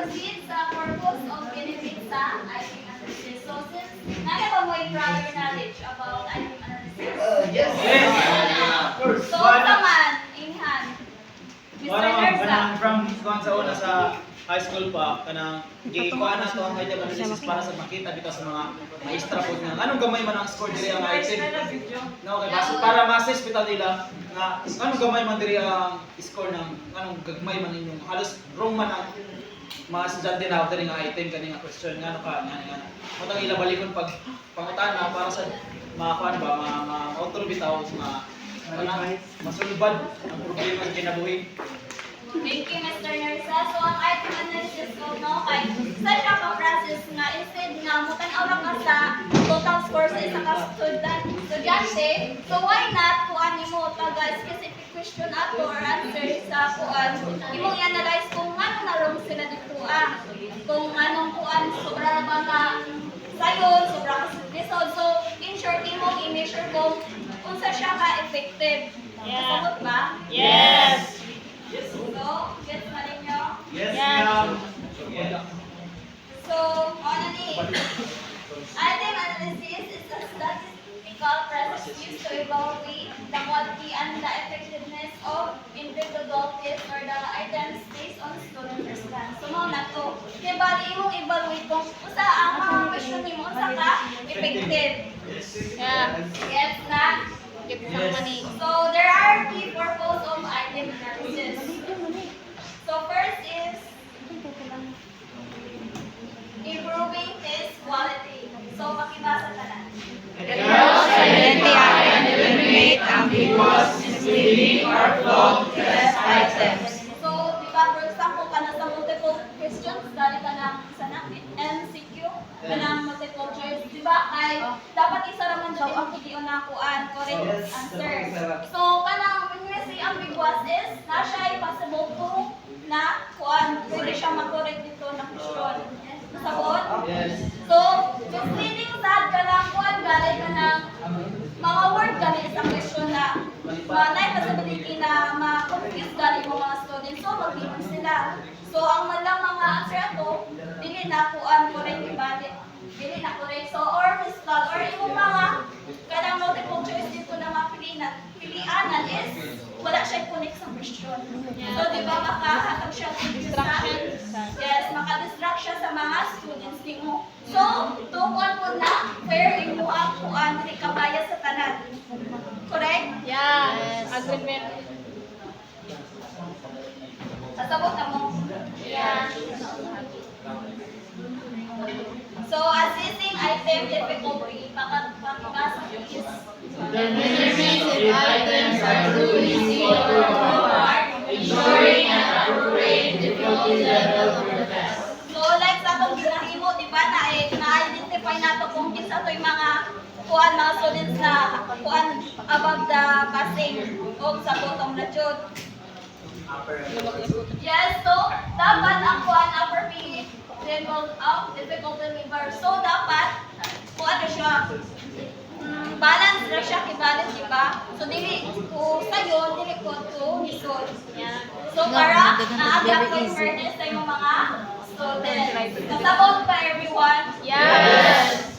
proceed sa purpose of benefit sa item analysis. So, since nana ba mo yung prior knowledge about item analysis? Yes. So, saman, in hand, Mr. Nersa. From kuan sa una sa high school pa kanang gikuan na to ang item analysis para sa makita dito sa mga maestra po nga anong gamay man ang score diri ang item. No, kay basta para ma-assess bitaw nila nga anong gamay man diri ang score ng anong gagmay man inyong halos wrong man ang mga estudyante na diri nga item kani nga question nga ano ka nga. Motang ila balikon pag pangutana para sa mga kuan ba ma-auto bitaw sa mga masulbad ang problema sa kinabuhi. Thank you, Mr. Nersa. So, ang item analysis ko, no, kay sa siya ka-process nga, instead nga, mutanaw lang ka sa total score sa isa ka estudyante, so why not kuan mo taga-specific question ato or answer sa kuan, imong i-analyze kung ano na wrong sila dito, kung anong kuan, sobra ba ka sayon, sobra ka lisod. So, in short, imong i-measure kung sa siya ka-effective. Kasabot ba? Yes. So, gets na rin nyo? Yes, Yeah. ma'am. So, ano ni? Item analysis is a statistical process used to evaluate the quality and the effectiveness of individual tests or the items based on student response. So, mga na to. Kaya bali imong evaluate kung usa ang mga question nimo unsa ka effective. Yeah. Yes na? So, there are key purpose of item analysis. So, first is improving test quality. So, makibasa ka na. Helps identify and eliminate ambiguous, misleading, or flawed test items. So, di ba, for example, ka na sa multiple questions, dali ka na sa MCQ, ka na multiple choice, di ba? Ay, dapat isa raman dyan yung hindi na kuan, correct answer. So, kanang when we say ambiguous is, na siya ay possible to na kuan, pwede siya mag-correct dito na question. Nasabot? Yes. So, misleading sad ka lang kuan, galing ka ng mga word galing sa question na may possibility na ma-confuse galing mo mga students. So, mag-ibig sila. So, ang malang mga answer ato, dili na kuan correct ibalik. Dili na correct. So, or misspell, or yung mga kanang multiple choice dito na pilianan is wala siya connect sa question. So, di ba makahatag siya ng distraction? Yes, makadistract siya sa mga students mo. So, tukon po na where imo ang kuan dili kabaya sa tanan. Correct? Yes. Agreement. Sasabot na mo. Yeah. So, assessing item difficulty, pakibasa is Determining if items are truly easy or hard, ensuring an appropriate difficulty level for the test. so like sa itong ginahimo, di ba, na-identify nato kung kinsa to yung mga kuan mga students na kuan above the passing o sa bottom na jud. Yes, so dapat ang kuan appropriate level of difficulty level. So dapat kuan na siya balance na siya kibalance, di ba? So dili ko sayon, dili ko to hisod. So para na-adapt ko yung fairness sa yung mga students. Nasabot ba everyone? Yes.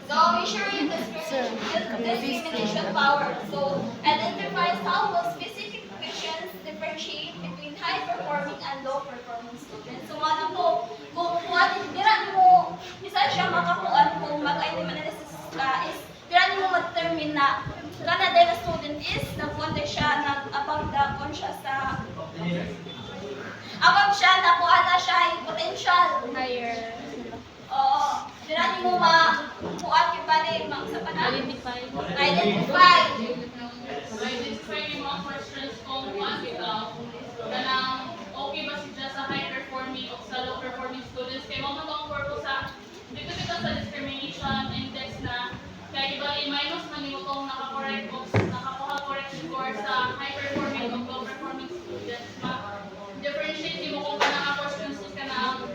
So measure yung discrimination power. So identifies how will specific questions differentiate between high-performing and low-performing students. So ano to, kung dira mo, isa siya makakuan kung mag-item analysis ka is, dira mo ma-determine na kana dahil na student is, nag-wonder siya, nag-above the conscious sa, above siya, nakuha na siya yung potential. Higher. Oo. Dira mo ma-kuan yung bali, sa panahon. Identify. Identify. Identify yung mga questions kung kuan bitaw kanang okay ba siya sa high performing o sa low performing students kay mo man ang purpose sa dito sa discrimination index na kay iba minus man nimo kung naka-correct o nakakuha correct score sa high performing o low performing students ma differentiate nimo kung kanang questions is kanang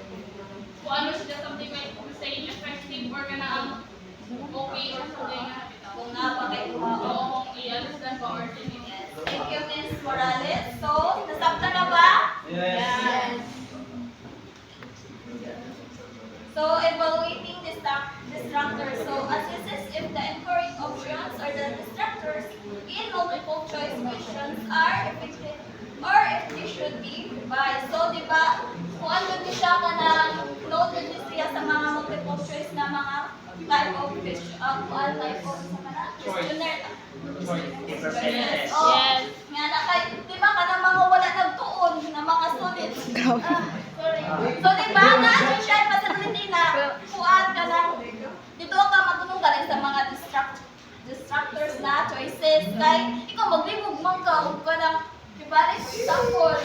kung ano siya something like say effective or kanang okay or something Kung napakay oo kung i-understand ba or Thank you, Ms. Morales. So, ba, kung ano din siya ka na noted din siya sa mga multiple choice na mga type of type of questionnaire. Yes. Nga na kay, di ba ka na mga wala nagtuon na mga students. Sorry. So di ba na siya ay possibility na kuan ka na dito ka matulong ka rin sa mga distractors na choices. Kay ikaw maglibog man ka ug ka na ibalik example.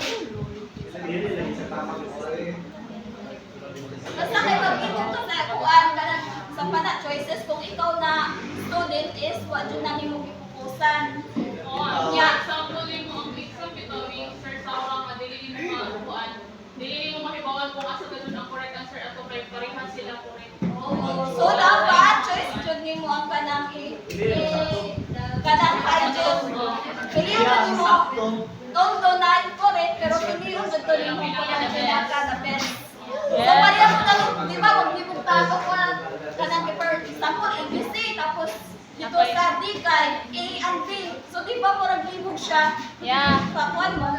Basta kay mag-ibog to sa kuan ka na sa pana choices kung ikaw na student is wa jud na nimo gipupusan. Oo, Yeah. example mo ang exam bitaw yung sir sa orang nga dili mo maabuan. Dili mo mahibawan kung asa gud ang correct answer ato kay parehas sila correct. So dapat choice jud nimo ang kanang kanang high jud. Pilihan mo although na correct pero pilihan jud to nimo kanang pinaka na best. So pareha mo na di ba maglibog tago ko kanang for example ABC tapos dito sa D kay A and B. So di ba murag libog siya? Yeah. Pakuan mo.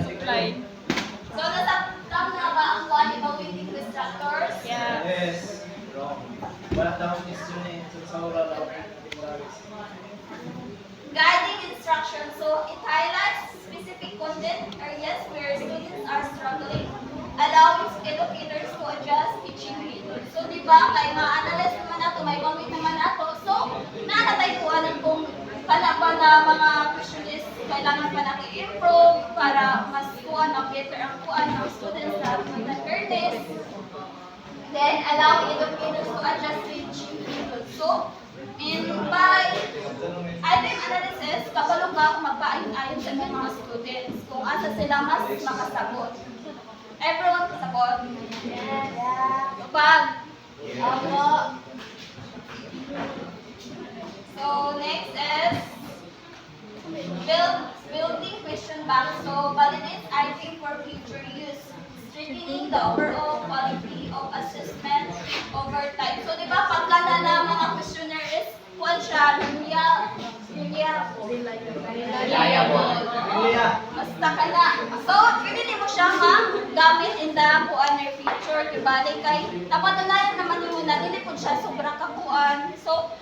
Supply. So nasa tama na ba ang kuan evaluating distractors? Yeah. Yes. Wrong. Wala daw question eh. Sa oral daw. Guiding instruction. So it highlights specific content areas where students are struggling, allowing educators to adjust teaching methods. So di ba kay ma-analyze naman nato, may comment naman nato. So naanatay ko alam kung kana ba na mga question is kailangan pa na i-improve para mas kuan ang better ang kuan ng students na mental fairness. Then allow educators to adjust teaching methods. So by item analysis, kabalo ka kung magpaayon-ayon sa mga students kung asa sila mas makasagot. Everyone kasagot? Yes. Pag? Opo. So, next is building question bank. So, validates item for future use. Strengthening the overall quality of assessment over time. So, di ba, pagka na mga questionnaire is kuwan siya, basta ka na. So, pwede mo siya gamit in the kuan feature, kibali kay napatunayan naman mo na dili po siya sobrang kakuan. So,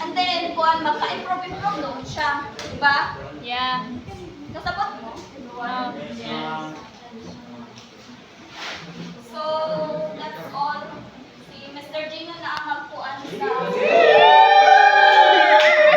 and then kuan magka-improve doon siya, di ba? Yeah. Nasabot mo? Wow.